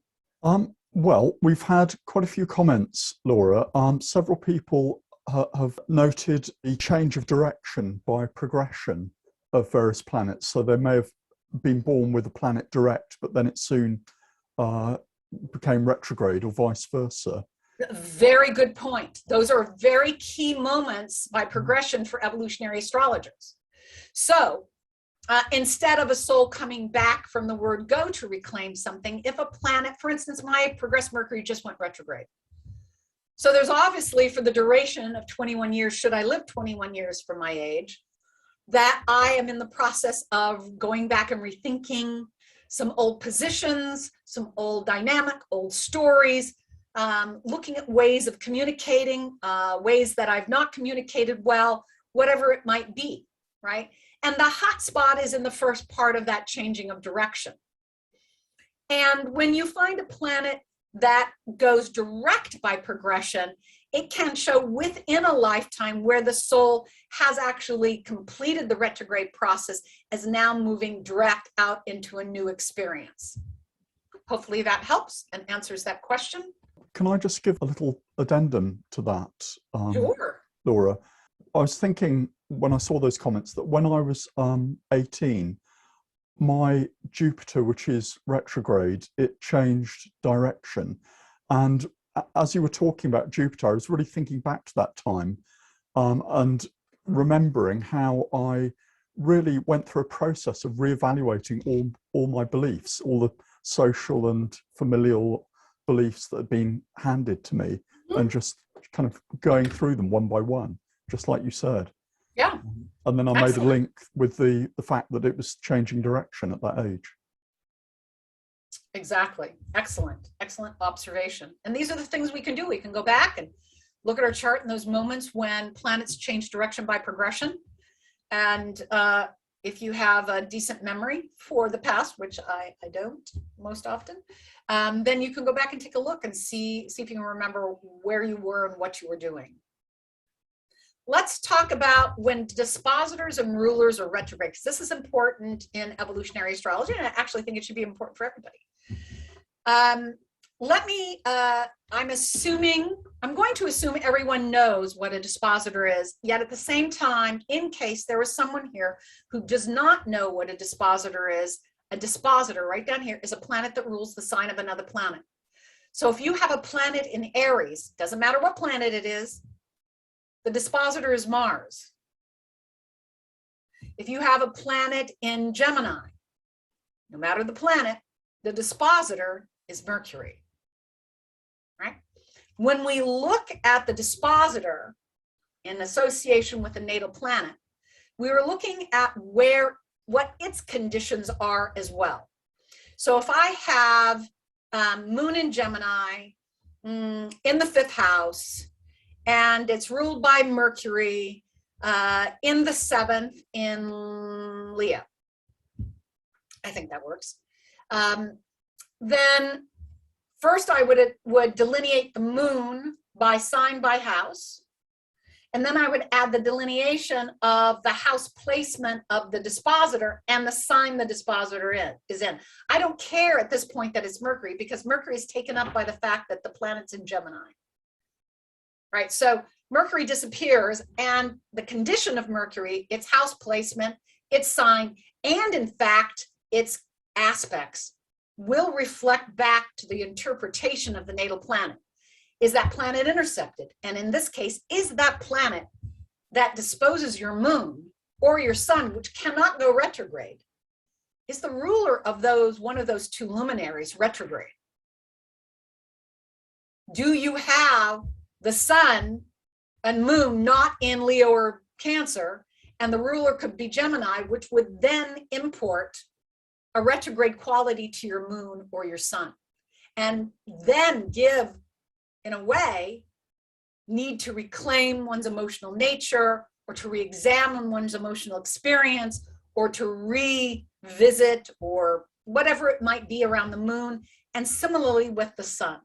Well, we've had quite a few comments, Laura. Several people have noted the change of direction by progression of various planets. So they may have been born with a planet direct, but then it soon became retrograde, or vice versa. Very good point. Those are very key moments by progression for evolutionary astrologers. So instead of a soul coming back from the word go to reclaim something, if a planet, for instance, my progressed Mercury just went retrograde. So there's obviously, for the duration of 21 years, should I live 21 years from my age, that I am in the process of going back and rethinking some old positions, some old dynamic, old stories, looking at ways of communicating, ways that I've not communicated well, whatever it might be, right? And the hot spot is in the first part of that changing of direction. And when you find a planet that goes direct by progression, it can show within a lifetime where the soul has actually completed the retrograde process, as now moving direct out into a new experience. Hopefully that helps and answers that question. Can I just give a little addendum to that, Sure. Laura? I was thinking when I saw those comments that when I was 18, my Jupiter, which is retrograde, it changed direction. And as you were talking about Jupiter, I was really thinking back to that time and remembering how I really went through a process of reevaluating all my beliefs, all the social and familial beliefs that had been handed to me, and just kind of going through them one by one, just like you said. Yeah. And then I made a link with the fact that it was changing direction at that age. Exactly. Excellent. Excellent observation. And these are the things we can do. We can go back and look at our chart in those moments when planets change direction by progression. And if you have a decent memory for the past, which I don't most often, then you can go back and take a look and see if you can remember where you were and what you were doing. Let's talk about when dispositors and rulers are retrograde, because this is important in evolutionary astrology, and I actually think it should be important for everybody. I'm going to assume everyone knows what a dispositor is, yet at the same time, in case there is someone here who does not know what a dispositor is, a dispositor right down here is a planet that rules the sign of another planet. So if you have a planet in Aries, doesn't matter what planet it is, the dispositor is Mars. If you have a planet in Gemini, no matter the planet, the dispositor is Mercury, right? When we look at the dispositor in association with the natal planet, we are looking at what its conditions are as well. So if I have Moon in Gemini in the 5th house, and it's ruled by Mercury in the 7th in Leo, I think that works. Then first I would delineate the moon by sign by house. And then I would add the delineation of the house placement of the dispositor and the sign the dispositor is in. I don't care at this point that it's Mercury, because Mercury is taken up by the fact that the planet's in Gemini. Right, so Mercury disappears, and the condition of Mercury, its house placement, its sign, and in fact, its aspects will reflect back to the interpretation of the natal planet. Is that planet intercepted? And in this case, is that planet that disposes your moon or your sun, which cannot go retrograde, is the ruler of those, one of those two luminaries, retrograde? Do you have the sun and moon not in Leo or Cancer, and the ruler could be Gemini, which would then import a retrograde quality to your moon or your sun, and then give, in a way, need to reclaim one's emotional nature, or to re-examine one's emotional experience, or to revisit, or whatever it might be around the moon, and similarly with the sun.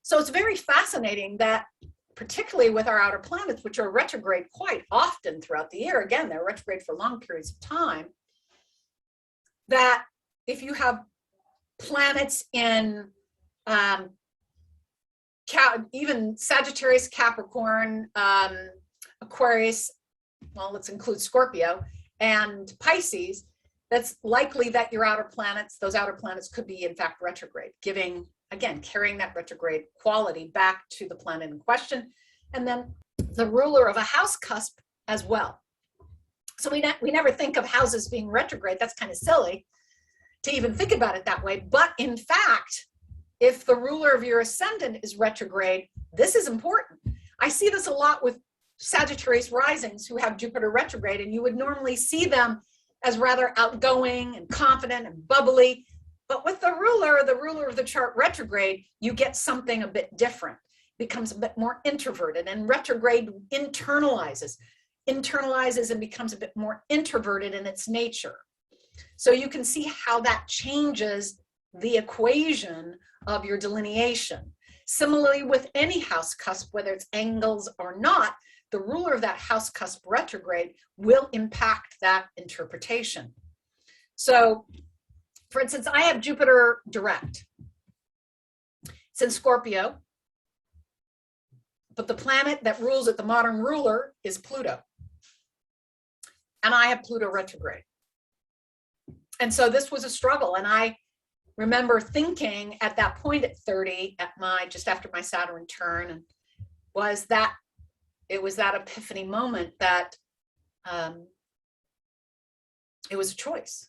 So it's very fascinating that, particularly with our outer planets, which are retrograde quite often throughout the year, again, they're retrograde for long periods of time, that if you have planets in even Sagittarius, Capricorn, Aquarius, well, let's include Scorpio, and Pisces, that's likely that your outer planets, those outer planets could be in fact retrograde, giving, again, carrying that retrograde quality back to the planet in question, and then the ruler of a house cusp as well. So we never think of houses being retrograde. That's kind of silly to even think about it that way. But in fact, if the ruler of your ascendant is retrograde, this is important. I see this a lot with Sagittarius risings who have Jupiter retrograde, and you would normally see them as rather outgoing and confident and bubbly. But with the ruler of the chart retrograde, you get something a bit different, becomes a bit more introverted, and retrograde internalizes and becomes a bit more introverted in its nature. So you can see how that changes the equation of your delineation. Similarly, with any house cusp, whether it's angles or not, the ruler of that house cusp retrograde will impact that interpretation. So, for instance, I have Jupiter direct. It's in Scorpio, but the planet that rules it, the modern ruler, is Pluto. And I have Pluto retrograde. And so this was a struggle. And I remember thinking at that point at 30, just after my Saturn return, and it was that epiphany moment that it was a choice.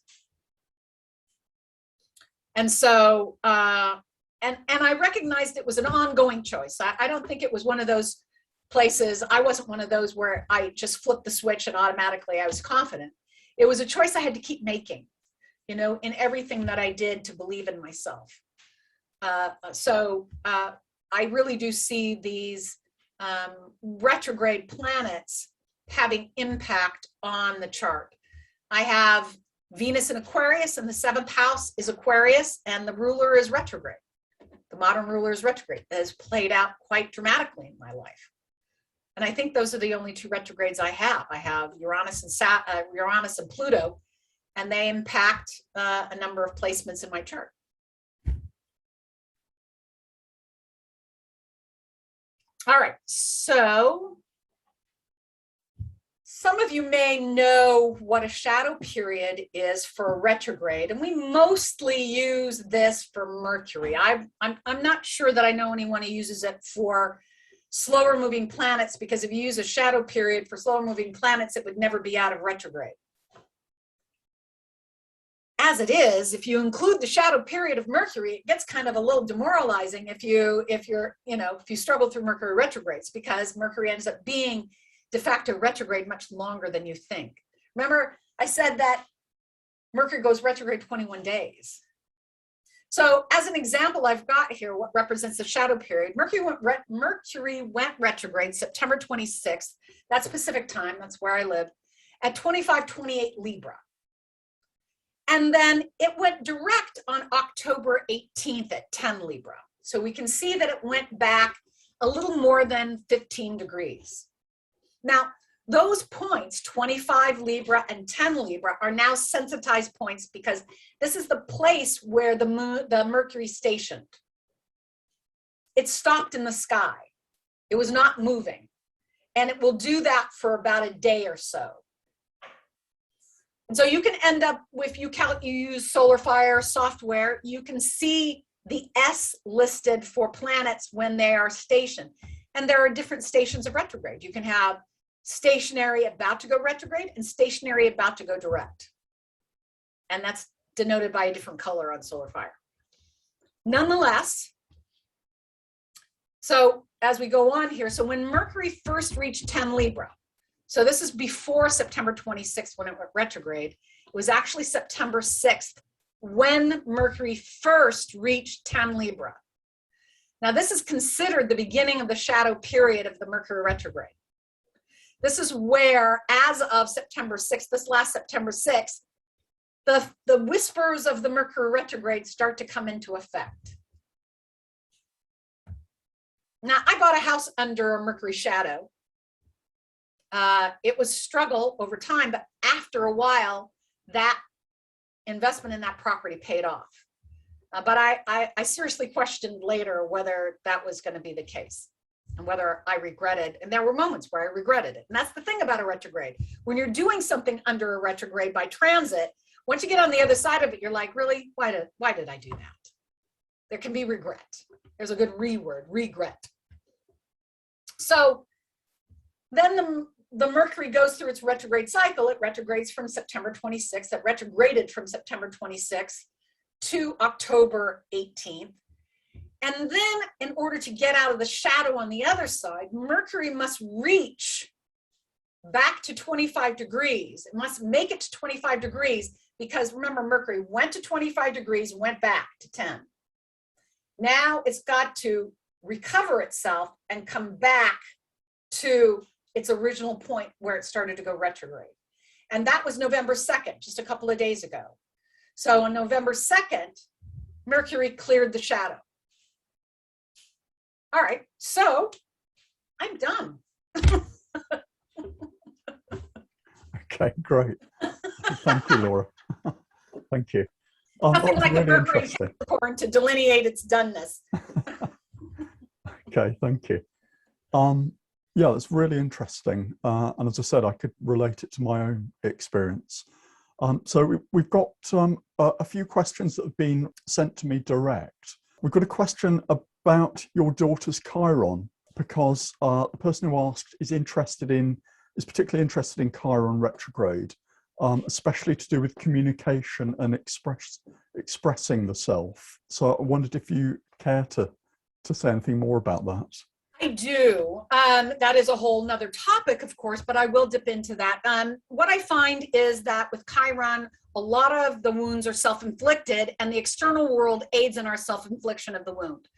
And so, and I recognized it was an ongoing choice. I don't think it was one of those places. I wasn't one of those where I just flipped the switch and automatically I was confident. It was a choice I had to keep making, you know, in everything that I did to believe in myself. So I really do see these retrograde planets having impact on the chart. I have Venus in Aquarius, and the 7th house is Aquarius, and the ruler is retrograde. The modern ruler is retrograde. That has played out quite dramatically in my life. And I think those are the only two retrogrades I have. I have Uranus and Pluto, and they impact a number of placements in my chart. All right, so some of you may know what a shadow period is for a retrograde, and we mostly use this for Mercury. I'm not sure that I know anyone who uses it for slower moving planets, because if you use a shadow period for slower moving planets, it would never be out of retrograde. As it is, if you include the shadow period of Mercury, it gets kind of a little demoralizing if you struggle through Mercury retrogrades, because Mercury ends up being de facto retrograde much longer than you think. Remember, I said that Mercury goes retrograde 21 days. So as an example, I've got here what represents the shadow period. Mercury went retrograde September 26th. That's Pacific time. That's where I live, at 25:28 Libra. And then it went direct on October 18th at 10 Libra. So we can see that it went back a little more than 15 degrees. Now, those points, 25 Libra and 10 Libra, are now sensitized points because this is the place where the Mercury stationed. It stopped in the sky. It was not moving. And it will do that for about a day or so. And so you can end up, if you use SolarFire software, you can see the S listed for planets when they are stationed. And there are different stations of retrograde. You can have stationary about to go retrograde and stationary about to go direct. And that's denoted by a different color on SolarFire. Nonetheless, so as we go on here, so when Mercury first reached 10 Libra, so this is before September 26th when it went retrograde, it was actually September 6th when Mercury first reached 10 Libra. Now this is considered the beginning of the shadow period of the Mercury retrograde. This is where, as of September 6th, this last September 6th, the whispers of the Mercury retrograde start to come into effect. Now, I bought a house under a Mercury shadow. It was struggle over time, but after a while, that investment in that property paid off. But I seriously questioned later whether that was going to be the case and whether I regretted. And there were moments where I regretted it. And that's the thing about a retrograde. When you're doing something under a retrograde by transit, once you get on the other side of it, you're like, really, why did I do that? There can be regret. There's a good reword, regret. So then the Mercury goes through its retrograde cycle. It retrogrades from September 26th. It retrograded from September 26th to October 18th. And then in order to get out of the shadow on the other side, Mercury must reach back to 25 degrees. It must make it to 25 degrees because remember, Mercury went to 25 degrees, went back to 10. Now it's got to recover itself and come back to its original point where it started to go retrograde. And that was November 2nd, just a couple of days ago. So on November 2nd, Mercury cleared the shadow. All right, so I'm done. Okay, great. Thank you, Laura. Thank you. Nothing That's like really a Mercury interesting. Capricorn to delineate its doneness. Okay, thank you. Yeah, it's really interesting. And as I said, I could relate it to my own experience. So we've got a few questions that have been sent to me direct. We've got a question about your daughter's Chiron, because the person who asked is particularly interested in Chiron retrograde, especially to do with communication and expressing the self. So I wondered if you care to say anything more about that. I do. That is a whole nother topic, of course, but I will dip into that. What I find is that with Chiron, a lot of the wounds are self-inflicted and the external world aids in our self-infliction of the wound.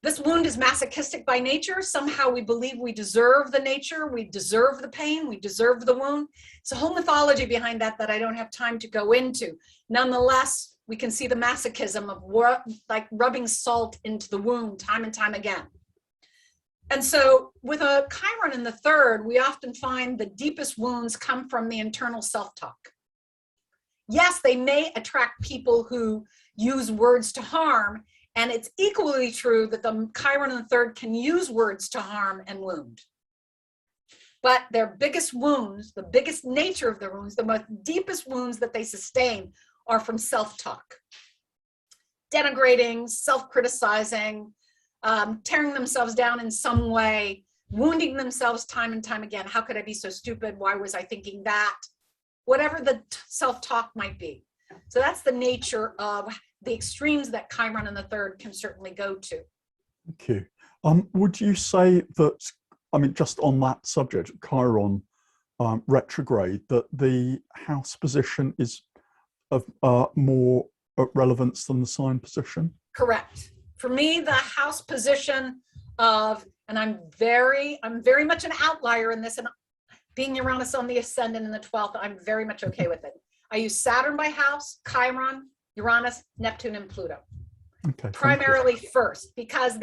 This wound is masochistic by nature. Somehow we believe we deserve the nature, we deserve the pain, we deserve the wound. It's a whole mythology behind that I don't have time to go into. Nonetheless, we can see the masochism of like rubbing salt into the wound time and time again. And so with a Chiron in the third, we often find the deepest wounds come from the internal self-talk. Yes, they may attract people who use words to harm, and it's equally true that the Chiron in the third can use words to harm and wound. But their biggest wounds, the biggest nature of their wounds, the most deepest wounds that they sustain are from self-talk. Denigrating, self-criticizing, tearing themselves down in some way, wounding themselves time and time again. How could I be so stupid? Why was I thinking that? Whatever the self-talk might be. So that's the nature of the extremes that Chiron in the third can certainly go to. Thank you. Would you say that, I mean, just on that subject, Chiron retrograde, that the house position is of more relevance than the sign position? Correct. For me, the house position of, and I'm very much an outlier in this, and being Uranus on the ascendant in the 12th, I'm very much okay with it. I use Saturn by house, Chiron, Uranus, Neptune, and Pluto. Okay. Primarily first, because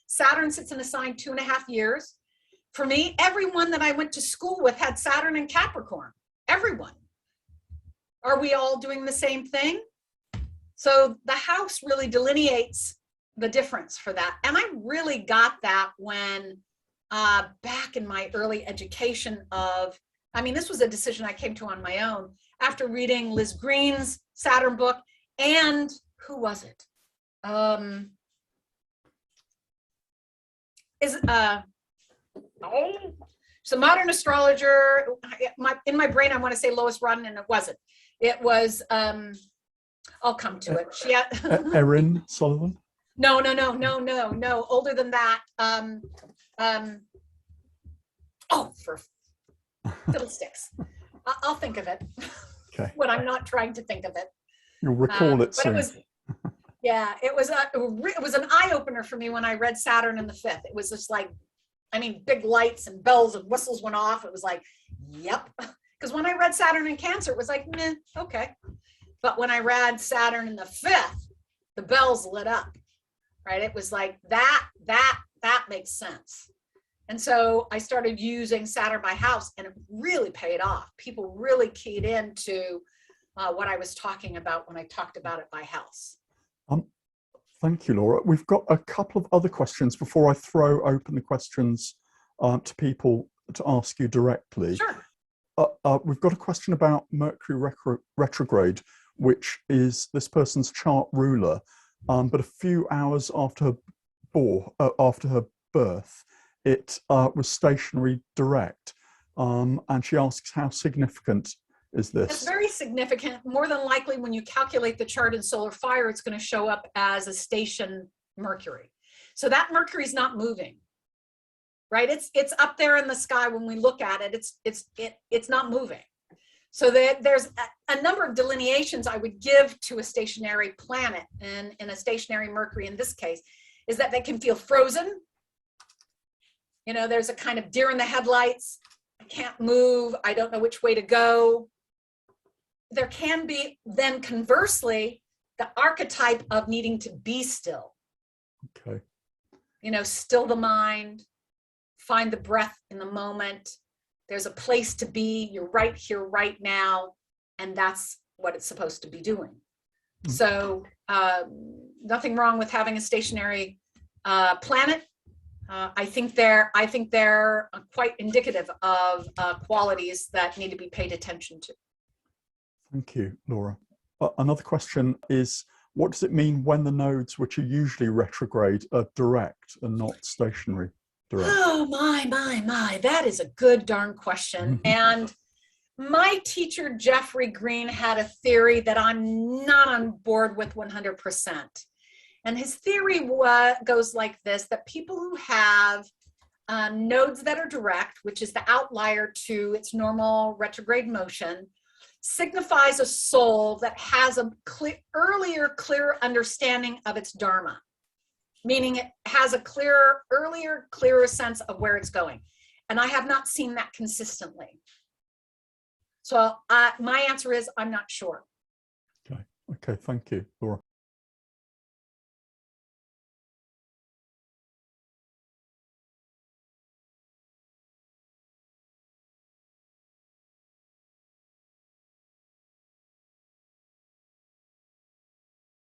Saturn sits in a sign 2.5 years. For me, everyone that I went to school with had Saturn in Capricorn. Everyone. Are we all doing the same thing? So the house really delineates the difference for that. And I really got that when back in my early education this was a decision I came to on my own after reading Liz Green's Saturn book, and who was it? So modern astrologer, in my brain, I want to say Lois Rodden, and it wasn't. It was, I'll come to it. She had Erin Sullivan? No, older than that. For fiddlesticks. I'll think of it. Okay. When I'm not trying to think of it. You'll recall it soon. It was an eye-opener for me when I read Saturn in the 5th. It was just like, big lights and bells and whistles went off. It was like, yep. Because when I read Saturn in Cancer, it was like, meh, okay. But when I read Saturn in the 5th, the bells lit up, right? It was like, that makes sense. And so I started using Saturn by house, and it really paid off. People really keyed into what I was talking about when I talked about it by house. Thank you, Laura. We've got a couple of other questions before I throw open the questions to people to ask you directly. Sure. We've got a question about Mercury Retrograde, which is this person's chart ruler, but a few hours after her birth, it was stationary direct, and she asks, how significant is this? It's very significant. More than likely, when you calculate the chart in solar fire, it's going to show up as a station Mercury. So that Mercury is not moving, right? It's up there in the sky when we look at it. It's not moving. So there's a number of delineations I would give to a stationary planet, and in a stationary Mercury in this case, is that they can feel frozen. There's a kind of deer in the headlights. I can't move. I don't know which way to go. There can be, then conversely, the archetype of needing to be still. Okay. Still the mind, find the breath in the moment. There's a place to be. You're right here, right now. And that's what it's supposed to be doing. Mm-hmm. So nothing wrong with having a stationary planet. I think they're quite indicative of qualities that need to be paid attention to. Thank you, Laura. Another question is, what does it mean when the nodes, which are usually retrograde, are direct and not stationary direct? Oh, my. That is a good darn question. And my teacher, Jeffrey Green, had a theory that I'm not on board with 100%. And his theory goes like this, that people who have nodes that are direct, which is the outlier to its normal retrograde motion, signifies a soul that has a clearer understanding of its dharma, meaning it has a clearer sense of where it's going. And I have not seen that consistently. So my answer is, I'm not sure. Okay, thank you, Laura.